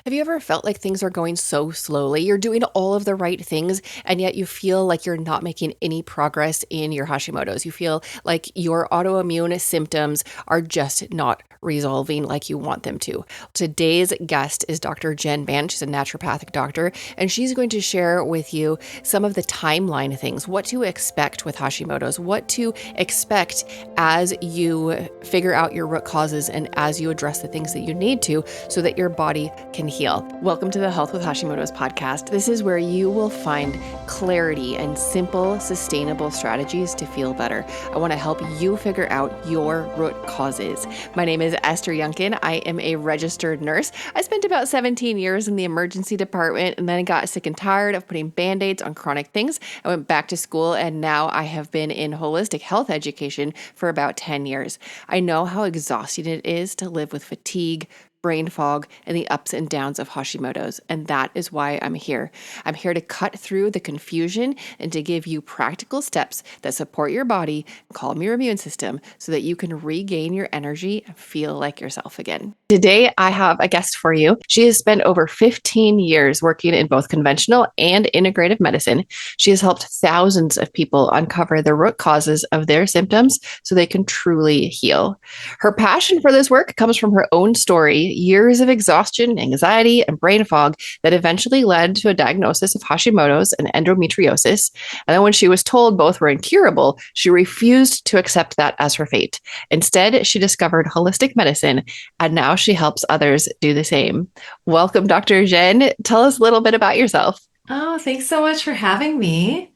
Have you ever felt like things are going so slowly? You're doing all of the right things, and yet you feel like you're not making any progress in your Hashimoto's. You feel like your autoimmune symptoms are just not resolving like you want them to. Today's guest is Dr. Jen Ban. She's a naturopathic doctor, and she's going to share with you some of the timeline things, what to expect with Hashimoto's, what to expect as you figure out your root causes and as you address the things that you need to so that your body can heal. Welcome to the Health with Hashimoto's podcast. This is where you will find clarity and simple, sustainable strategies to feel better. I want to help you figure out your root causes. My name is Esther Yunkin. I am a registered nurse. I spent about 17 years in the emergency department, and then I got sick and tired of putting band-aids on chronic things. I went back to school, and now I have been in holistic health education for about 10 years. I know how exhausting it is to live with fatigue, brain fog, and the ups and downs of Hashimoto's. And that is why I'm here. I'm here to cut through the confusion and to give you practical steps that support your body, calm your immune system so that you can regain your energy and feel like yourself again. Today, I have a guest for you. She has spent over 15 years working in both conventional and integrative medicine. She has helped thousands of people uncover the root causes of their symptoms so they can truly heal. Her passion for this work comes from her own story, years of exhaustion, anxiety, and brain fog that eventually led to a diagnosis of Hashimoto's and endometriosis. And then when she was told both were incurable, she refused to accept that as her fate. Instead, she discovered holistic medicine, and now she helps others do the same. Welcome, Dr. Jen. Tell us a little bit about yourself. Oh, thanks so much for having me.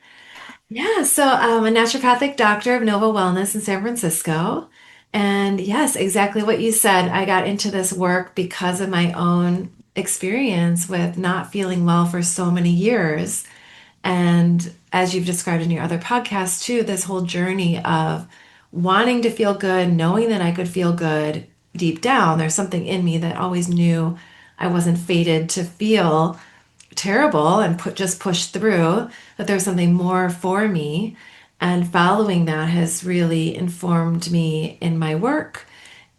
Yeah, so I'm a naturopathic doctor of Nova Wellness in San Francisco. And yes, exactly what you said. I got into this work because of my own experience with not feeling well for so many years. And as you've described in your other podcasts too, this whole journey of wanting to feel good, knowing that I could feel good deep down, there's something in me that always knew I wasn't fated to feel terrible and just push through, that there's something more for me. And following that has really informed me in my work,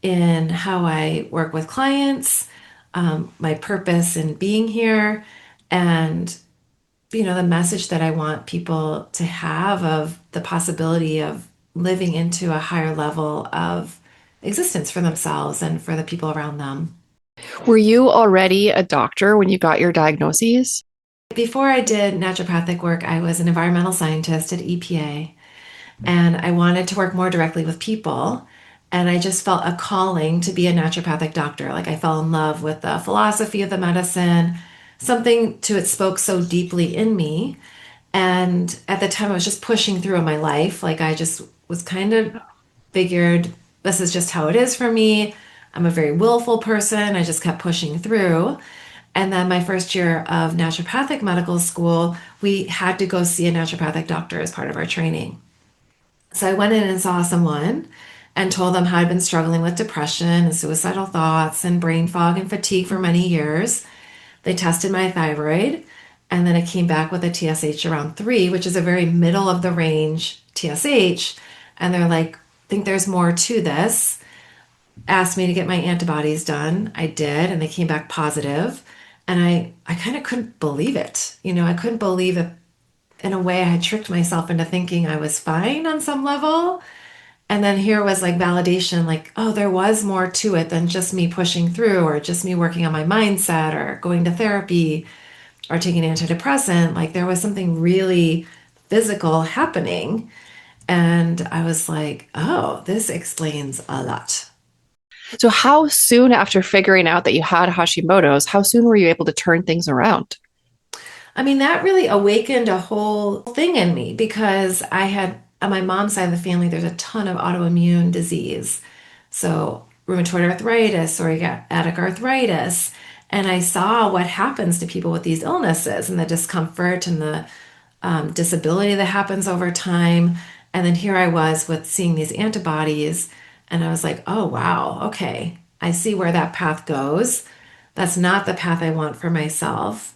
in how I work with clients, my purpose in being here, and the message that I want people to have of the possibility of living into a higher level of existence for themselves and for the people around them. Were you already a doctor when you got your diagnoses? Before I did naturopathic work, I was an environmental scientist at EPA, and I wanted to work more directly with people. And I just felt a calling to be a naturopathic doctor. Like I fell in love with the philosophy of the medicine, something to it spoke so deeply in me. And at the time, I was just pushing through in my life. Like I just was kind of figured this is just how it is for me. I'm a very willful person. I just kept pushing through. And then my first year of naturopathic medical school, we had to go see a naturopathic doctor as part of our training. So I went in and saw someone and told them how I'd been struggling with depression and suicidal thoughts and brain fog and fatigue for many years. They tested my thyroid, and then it came back with a TSH around 3, which is a very middle of the range TSH. And they're like, think there's more to this. Asked me to get my antibodies done. I did, and they came back positive. And I kind of couldn't believe it. I couldn't believe it. In a way, I had tricked myself into thinking I was fine on some level. And then here was like validation, like, oh, there was more to it than just me pushing through or just me working on my mindset or going to therapy or taking an antidepressant. Like there was something really physical happening. And I was like, oh, this explains a lot. So, how soon after figuring out that you had Hashimoto's, how soon were you able to turn things around? I mean, that really awakened a whole thing in me because I had, on my mom's side of the family, there's a ton of autoimmune disease. So, rheumatoid arthritis, psoriatic arthritis. And I saw what happens to people with these illnesses and the discomfort and the disability that happens over time. And then here I was with seeing these antibodies, and I was like, oh, wow, okay, I see where that path goes. That's not the path I want for myself.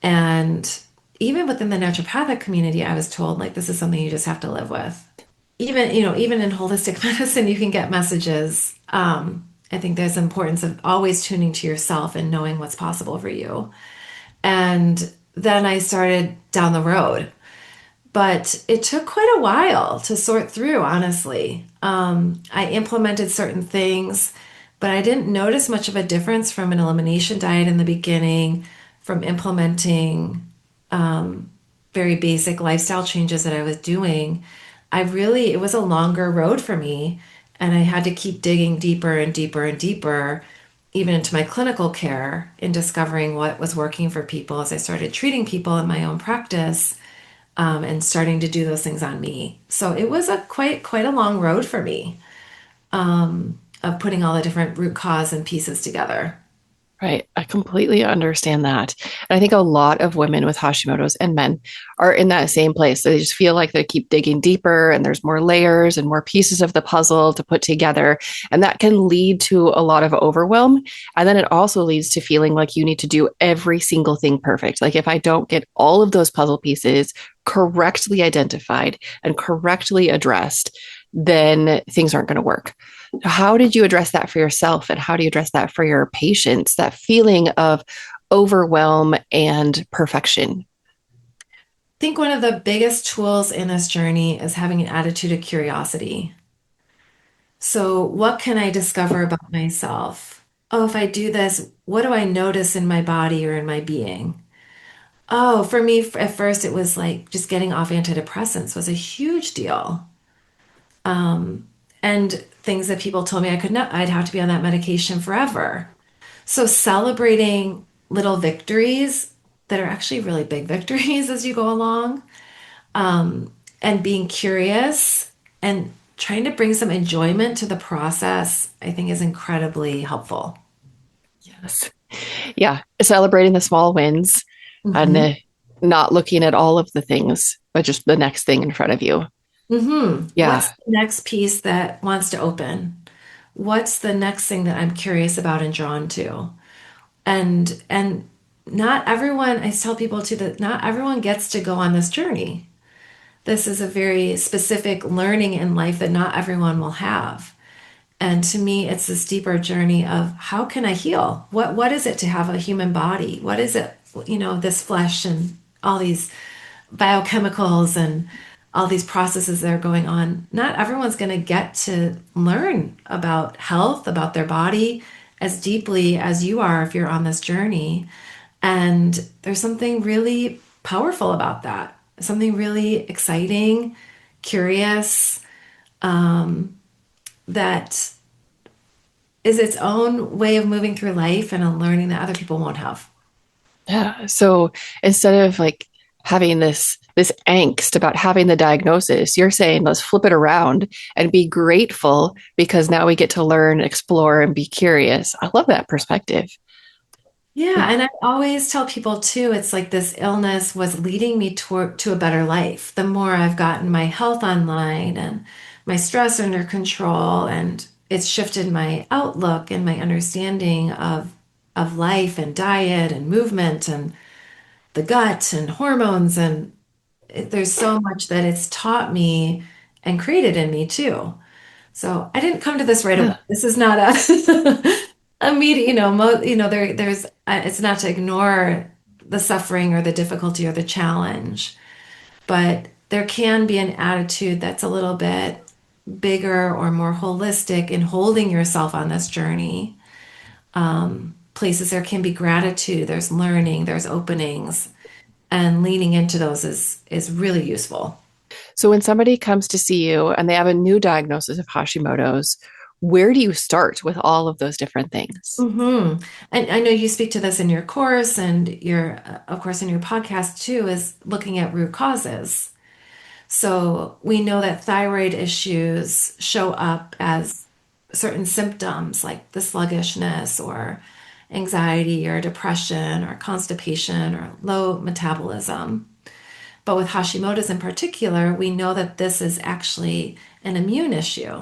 And even within the naturopathic community, I was told like this is something you just have to live with. Even in holistic medicine, you can get messages. I think there's importance of always tuning to yourself and knowing what's possible for you. And then I started down the road, but it took quite a while to sort through, honestly. I implemented certain things, but I didn't notice much of a difference from an elimination diet in the beginning, from implementing very basic lifestyle changes that I was doing. It was a longer road for me, and I had to keep digging deeper and deeper and deeper, even into my clinical care, in discovering what was working for people as I started treating people in my own practice, and starting to do those things on me. So it was a quite a long road for me, of putting all the different root cause and pieces together. Right. I completely understand that. And I think a lot of women with Hashimoto's and men are in that same place. They just feel like they keep digging deeper and there's more layers and more pieces of the puzzle to put together. And that can lead to a lot of overwhelm. And then it also leads to feeling like you need to do every single thing perfect. Like if I don't get all of those puzzle pieces correctly identified and correctly addressed, then things aren't going to work. How did you address that for yourself? And how do you address that for your patients? That feeling of overwhelm and perfection? I think one of the biggest tools in this journey is having an attitude of curiosity. So, what can I discover about myself? Oh, if I do this, what do I notice in my body or in my being? Oh, for me, at first, it was like just getting off antidepressants was a huge deal. And things that people told me I could not, I'd have to be on that medication forever. So, celebrating little victories that are actually really big victories as you go along, and being curious and trying to bring some enjoyment to the process, I think is incredibly helpful. Yes. Yeah. Celebrating the small wins and Hmm. not looking at all of the things, but just the next thing in front of you. What's Yeah. the next piece that wants to open? What's the next thing that I'm curious about and drawn to? And not everyone, I tell people too that not everyone gets to go on this journey. This is a very specific learning in life that not everyone will have. And to me, it's this deeper journey of how can I heal? What is it to have a human body? What is it, this flesh and all these biochemicals and all these processes that are going on? Not everyone's going to get to learn about health, about their body as deeply as you are if you're on this journey. And there's something really powerful about that. Something really exciting, curious, that is its own way of moving through life and a learning that other people won't have. Yeah. So instead of like having this angst about having the diagnosis, you're saying let's flip it around and be grateful because now we get to learn, explore, and be curious. I love that perspective. Yeah, Yeah. and I always tell people too, it's like this illness was leading me to a better life. The more I've gotten my health online and my stress under control, and it's shifted my outlook and my understanding of life and diet and movement and the gut and hormones, and there's so much that it's taught me and created in me too. So I didn't come to this right away. Yeah. This is not a immediate, there's it's not to ignore the suffering or the difficulty or the challenge, but there can be an attitude that's a little bit bigger or more holistic in holding yourself on this journey. Places there can be gratitude, there's learning, there's openings, and leaning into those is really useful. So when somebody comes to see you and they have a new diagnosis of Hashimoto's, where do you start with all of those different things? And I know you speak to this in your course and of course, in your podcast too, is looking at root causes. So we know that thyroid issues show up as certain symptoms like the sluggishness or anxiety or depression or constipation or low metabolism. But with Hashimoto's in particular, we know that this is actually an immune issue.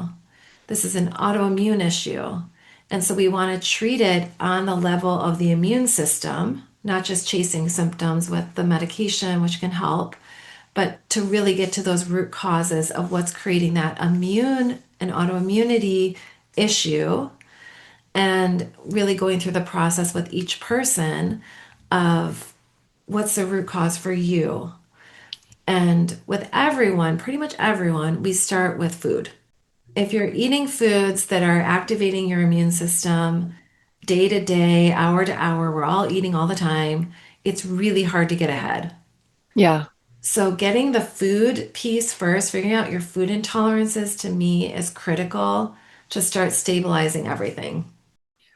This is an autoimmune issue. And so we want to treat it on the level of the immune system, not just chasing symptoms with the medication, which can help, but to really get to those root causes of what's creating that immune and autoimmunity issue, and really going through the process with each person of what's the root cause for you. And with everyone, pretty much everyone, we start with food. If you're eating foods that are activating your immune system day to day, hour to hour, we're all eating all the time, it's really hard to get ahead. Yeah. So, getting the food piece first, figuring out your food intolerances to me is critical to start stabilizing everything.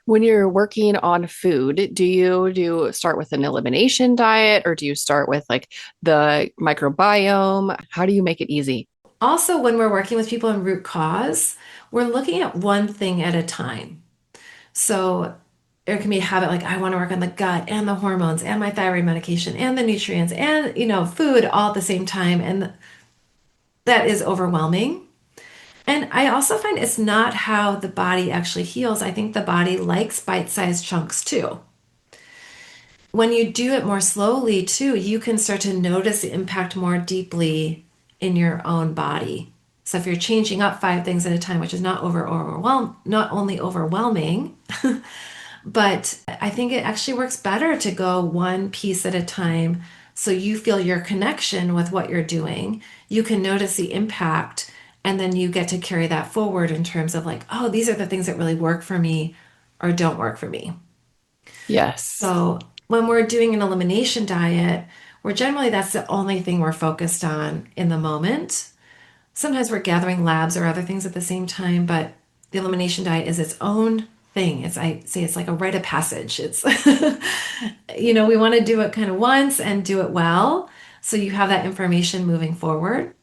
When you're working on food, do you do start with an elimination diet or do you start with like the microbiome? How do you make it easy? Also, when we're working with people in root cause, we're looking at one thing at a time. So, there can be a habit like I want to work on the gut and the hormones and my thyroid medication and the nutrients and food all at the same time, and that is overwhelming. And I also find it's not how the body actually heals. I think the body likes bite-sized chunks too. When you do it more slowly too, you can start to notice the impact more deeply in your own body. So if you're changing up five things at a time, which is not only overwhelming, but I think it actually works better to go one piece at a time so you feel your connection with what you're doing. You can notice the impact, and then you get to carry that forward in terms of like, oh, these are the things that really work for me or don't work for me. Yes. So when we're doing an elimination diet, we're generally that's the only thing we're focused on in the moment. Sometimes we're gathering labs or other things at the same time, but the elimination diet is its own thing. It's I say it's like a rite of passage. It's we want to do it kind of once and do it well. So you have that information moving forward.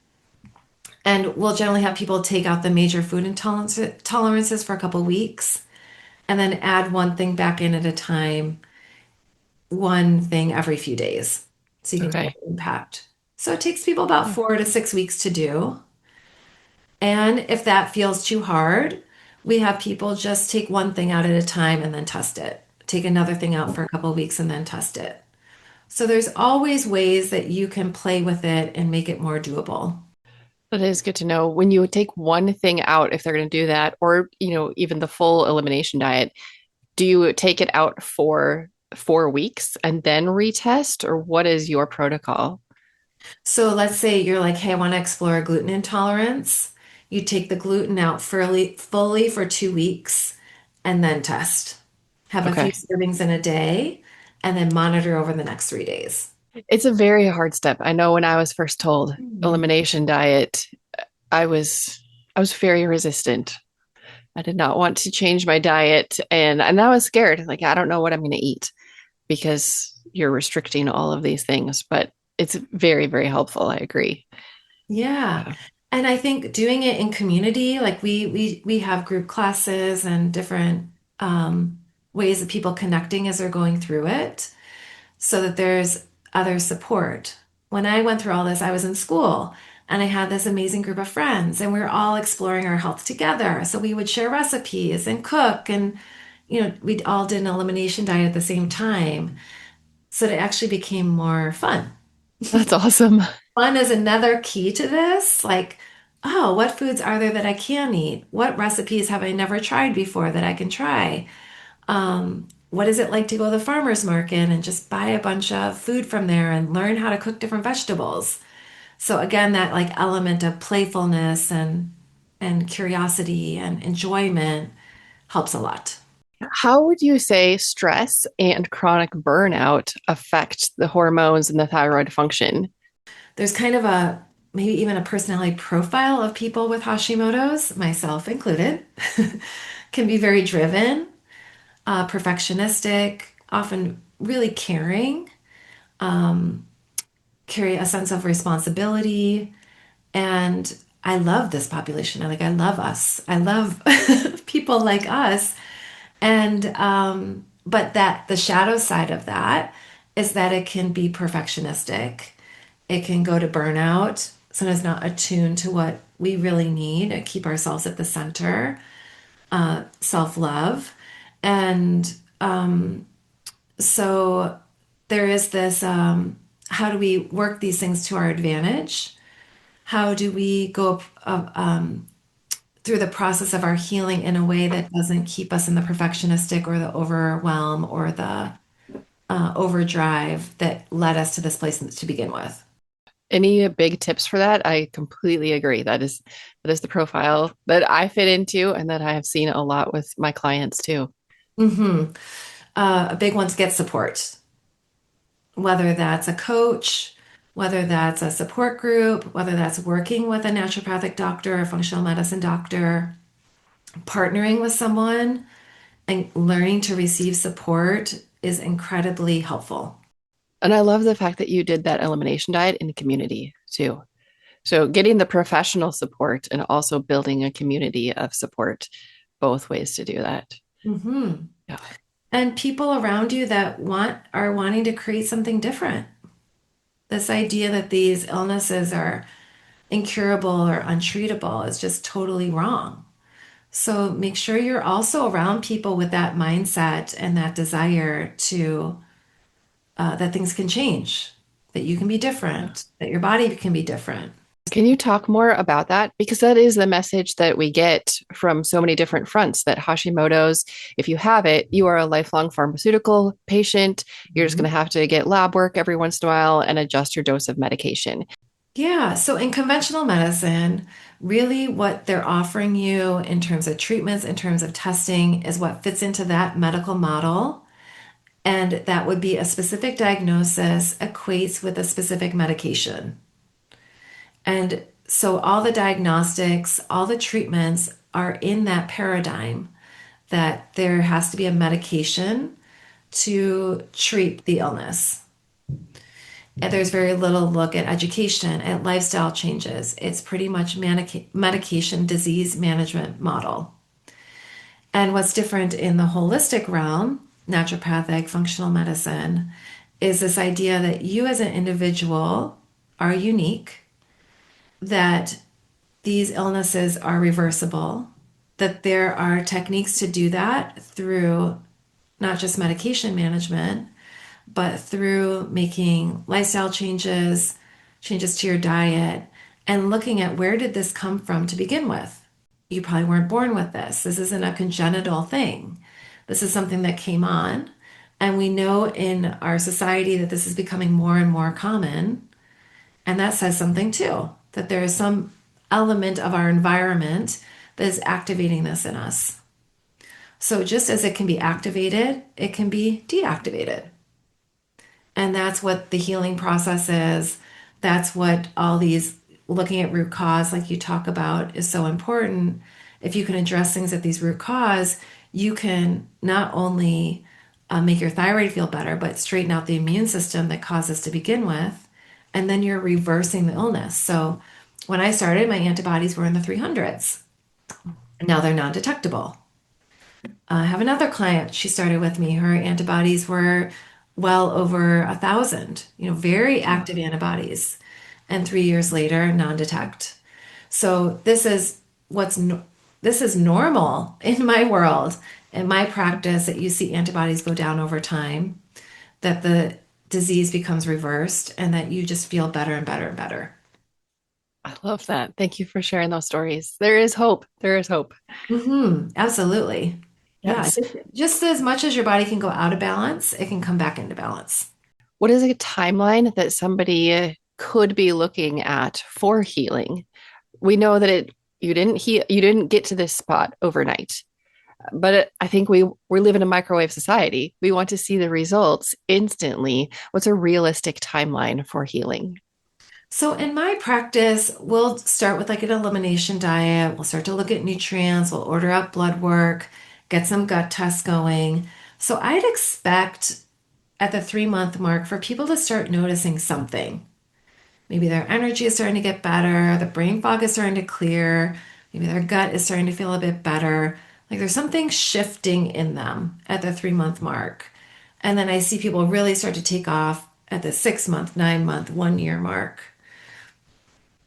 And we'll generally have people take out the major food tolerances for a couple weeks and then add one thing back in at a time, one thing every few days. So you can get Okay. the impact. So it takes people about 4 to 6 weeks to do. And if that feels too hard, we have people just take one thing out at a time and then test it. Take another thing out for a couple of weeks and then test it. So there's always ways that you can play with it and make it more doable. That is good to know. When you take one thing out, if they're going to do that, or even the full elimination diet, do you take it out for 4 weeks and then retest, or what is your protocol? So let's say you're like, hey, I want to explore gluten intolerance. You take the gluten out fully for 2 weeks and then test. Have a few Okay. servings in a day and then monitor over the next 3 days. It's a very hard step. I know when I was first told Mhm. elimination diet, I was I was very resistant. I did not want to change my diet and I was scared. Like I don't know what I'm going to eat because you're restricting all of these things, but it's very, very helpful. I agree. Yeah. Yeah. And I think doing it in community, like we have group classes and different ways of people connecting as they're going through it so that there's other support. When I went through all this, I was in school and I had this amazing group of friends and we were all exploring our health together. So we would share recipes and cook and we all did an elimination diet at the same time. So it actually became more fun. That's awesome. Fun is another key to this. Like, oh, what foods are there that I can eat? What recipes have I never tried before that I can try? What is it like to go to the farmer's market and just buy a bunch of food from there and learn how to cook different vegetables? So again, that like element of playfulness and curiosity and enjoyment helps a lot. How would you say stress and chronic burnout affect the hormones and the thyroid function? There's kind of a maybe even a personality profile of people with Hashimoto's, myself included, can be very driven, perfectionistic, often really caring, carry a sense of responsibility. And I love this population. I love us. I love people like us. And, but that the shadow side of that is that it can be perfectionistic. It can go to burnout, sometimes not attuned to what we really need to keep ourselves at the center, self love. And so there is this how do we work these things to our advantage? How do we go through the process of our healing in a way that doesn't keep us in the perfectionistic or the overwhelm or the overdrive that led us to this place to begin with. Any big tips for that? I completely agree. That is the profile that I fit into and that I have seen a lot with my clients too. hmm a big one to get support, whether that's a coach, whether that's a support group, whether that's working with a naturopathic doctor, a functional medicine doctor, partnering with someone and learning to receive support is incredibly helpful. And I love the fact that you did that elimination diet in community too. So getting the professional support and also building a community of support, both ways to do that. hmm Yeah. And people around you that are wanting to create something different. This idea that these illnesses are incurable or untreatable is just totally wrong. So make sure you're also around people with that mindset and that desire to that things can change, that you can be different, that your body can be different. Can you talk more about that? Because that is the message that we get from so many different fronts that Hashimoto's, if you have it, you are a lifelong pharmaceutical patient. You're just going to Mhm. have to get lab work every once in a while and adjust your dose of medication. Yeah, so in conventional medicine, really what they're offering you in terms of treatments, in terms of testing, is what fits into that medical model. And that would be a specific diagnosis equates with a specific medication. And so all the diagnostics, all the treatments are in that paradigm that there has to be a medication to treat the illness. And there's very little look at education, at lifestyle changes. It's pretty much medication disease management model. And what's different in the holistic realm, naturopathic functional medicine, is this idea that you as an individual are unique, that these illnesses are reversible, that there are techniques to do that through not just medication management, but through making lifestyle changes, changes to your diet, and looking at where did this come from to begin with. You probably weren't born with this. This isn't a congenital thing. This is something that came on. And we know in our society that this is becoming more and more common. And that says something too, that there is some element of our environment that is activating this in us. So just as it can be activated, it can be deactivated. And that's what the healing process is. That's what all these looking at root cause, like you talk about, is so important. If you can address things at these root cause, you can not only make your thyroid feel better, but straighten out the immune system that caused this to begin with. And then you're reversing the illness. So when I started, my antibodies were in the 300s. Now they're non detectable. I have another client. She started with me. Her antibodies were well over 1,000, very active antibodies. And 3 years later, non-detect. So this is normal in my world, in my practice, that you see antibodies go down over time, that the disease becomes reversed, and that you just feel better and better and better. I love that. Thank you for sharing those stories. There is hope. There is hope. Absolutely. Yeah, Yes. just as much as your body can go out of balance, it can come back into balance. What is a timeline that somebody could be looking at for healing? We know that you didn't get to this spot overnight. But I think we live in a microwave society. We want to see the results instantly. What's a realistic timeline for healing? So in my practice, we'll start with like an elimination diet. We'll start to look at nutrients. We'll order out blood work, get some gut tests going. So I'd expect at the 3 month mark for people to start noticing something. Maybe their energy is starting to get better, the brain fog is starting to clear, maybe their gut is starting to feel a bit better. Like there's something shifting in them at the 3 month mark. And then I see people really start to take off at the 6 month, 9 month, 1 year mark.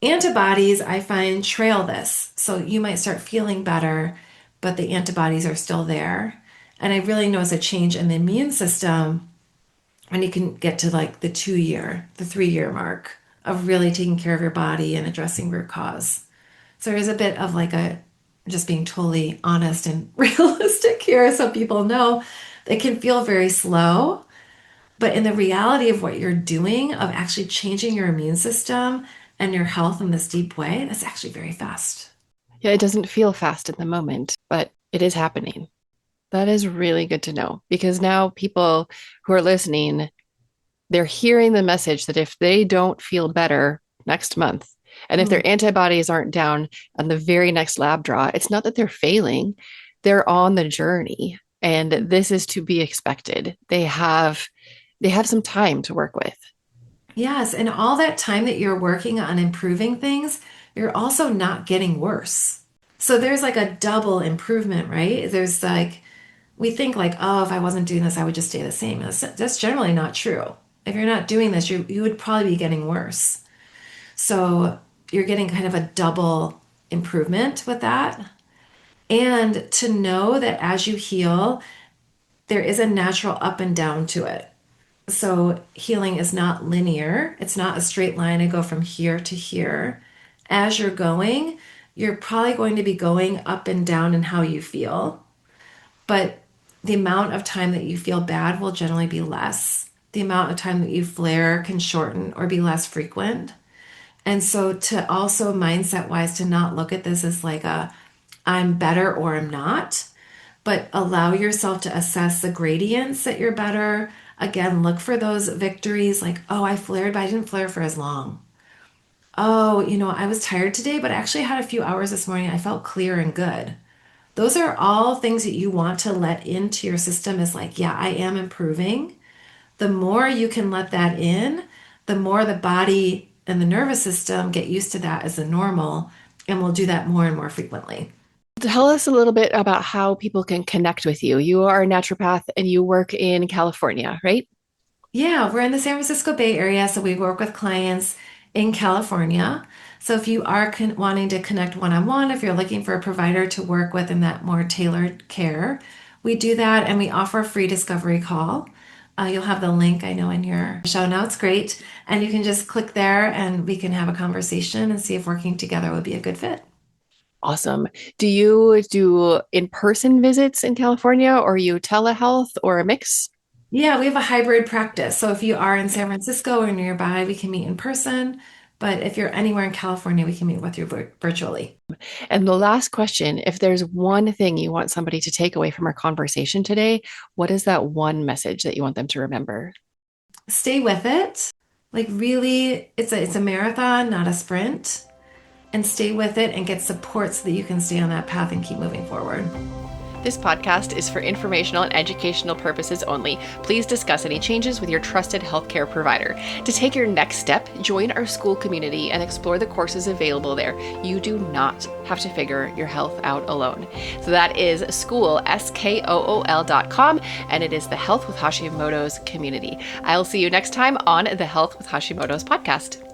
Antibodies, I find, trail this. So you might start feeling better, but the antibodies are still there. And I really notice a change in the immune system when you can get to like the 2 year, the 3 year mark of really taking care of your body and addressing root cause. So there's a bit of like a just being totally honest and realistic here so people know it can feel very slow. But in the reality of what you're doing, of actually changing your immune system and your health in this deep way, that's actually very fast. Yeah, it doesn't feel fast in the moment, but it is happening. That is really good to know because now people who are listening, they're hearing the message that if they don't feel better next month, and if Mm. their antibodies aren't down on the very next lab draw, it's not that they're failing, they're on the journey. And this is to be expected. They have some time to work with. Yes, and all that time that you're working on improving things, you're also not getting worse. So there's like a double improvement, right? There's like, we think like, oh, if I wasn't doing this, I would just stay the same. That's generally not true. If you're not doing this, you would probably be getting worse. So you're getting kind of a double improvement with that. And to know that as you heal, there is a natural up and down to it. So healing is not linear, it's not a straight line. I go from here to here. As you're going, you're probably going to be going up and down in how you feel, but the amount of time that you feel bad will generally be less. The amount of time that you flare can shorten or be less frequent. And so to also mindset wise to not look at this as like a I'm better or I'm not, but allow yourself to assess the gradients that you're better. Again, look for those victories like, oh, I flared, but I didn't flare for as long. Oh, I was tired today, but I actually had a few hours this morning. I felt clear and good. Those are all things that you want to let into your system is like, yeah, I am improving. The more you can let that in, the more the body and the nervous system get used to that as a normal and will do that more and more frequently. Tell us a little bit about how people can connect with you. You are a naturopath and you work in California, right? Yeah, we're in the San Francisco Bay Area, so we work with clients in California. So if you are wanting to connect one-on-one, if you're looking for a provider to work with in that more tailored care, we do that and we offer a free discovery call. You'll have the link, I know, in your show notes. Great. And you can just click there and we can have a conversation and see if working together would be a good fit. Awesome. Do you do in-person visits in California or you telehealth or a mix? Yeah, we have a hybrid practice. So if you are in San Francisco or nearby, we can meet in person. But if you're anywhere in California, we can meet with you virtually. And the last question, if there's one thing you want somebody to take away from our conversation today, what is that one message that you want them to remember? Stay with it. Like really, it's a marathon, not a sprint. And stay with it and get support so that you can stay on that path and keep moving forward. This podcast is for informational and educational purposes only. Please discuss any changes with your trusted healthcare provider. To take your next step, join our school community and explore the courses available there. You do not have to figure your health out alone. So that is school, SKOOL.com, and it is the Health with Hashimoto's community. I'll see you next time on the Health with Hashimoto's podcast.